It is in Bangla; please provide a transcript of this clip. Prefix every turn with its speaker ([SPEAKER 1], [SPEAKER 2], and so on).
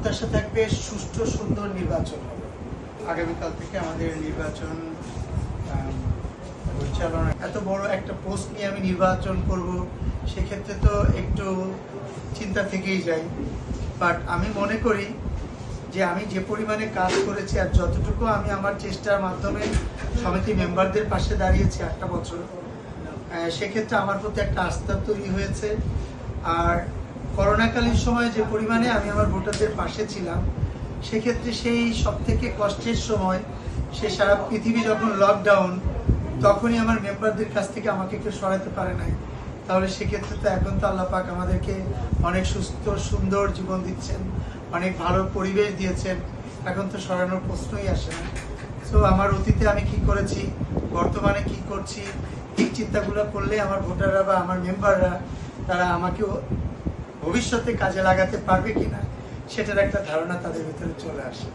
[SPEAKER 1] প্রত্যাশা থাকবে সুষ্ঠু সুন্দর নির্বাচন হবে। আগামীকাল থেকে আমাদের নির্বাচন পরিচালনা, এত বড় একটা পোস্ট নিয়ে আমি নির্বাচন করব, সেক্ষেত্রে তো একটু চিন্তা থেকেই যায়। বাট আমি মনে করি যে আমি যে পরিমাণে কাজ করেছি আর যতটুকু আমি আমার চেষ্টার মাধ্যমে সমিতি মেম্বারদের পাশে দাঁড়িয়েছি 8টা বছর, সেক্ষেত্রে আমার প্রতি একটা আস্থা তৈরি হয়েছে। আর করোনাকালীন সময়ে যে পরিমাণে আমি আমার ভোটারদের পাশে ছিলাম, সেক্ষেত্রে সেই সব থেকে কষ্টের সময়, সে সারা পৃথিবী যখন লকডাউন, তখনই আমার মেম্বারদের কাছ থেকে আমাকে কেউ সরাতে পারে নাই। তাহলে সেক্ষেত্রে তো এখন তো আল্লাহ পাক আমাদেরকে অনেক সুস্থ সুন্দর জীবন দিচ্ছেন, অনেক ভালো পরিবেশ দিয়েছেন, এখন তো সরানোর প্রশ্নই আসে না। সো আমার অতীতে আমি কি করেছি, বর্তমানে কি করছি, এই চিন্তাগুলো করলে আমার ভোটাররা বা আমার মেম্বাররা তারা আমাকেও ভবিষ্যতে কাজে লাগাতে পারবে কিনা, সেটার একটা ধারণা তাদের ভিতরে চলে আসে।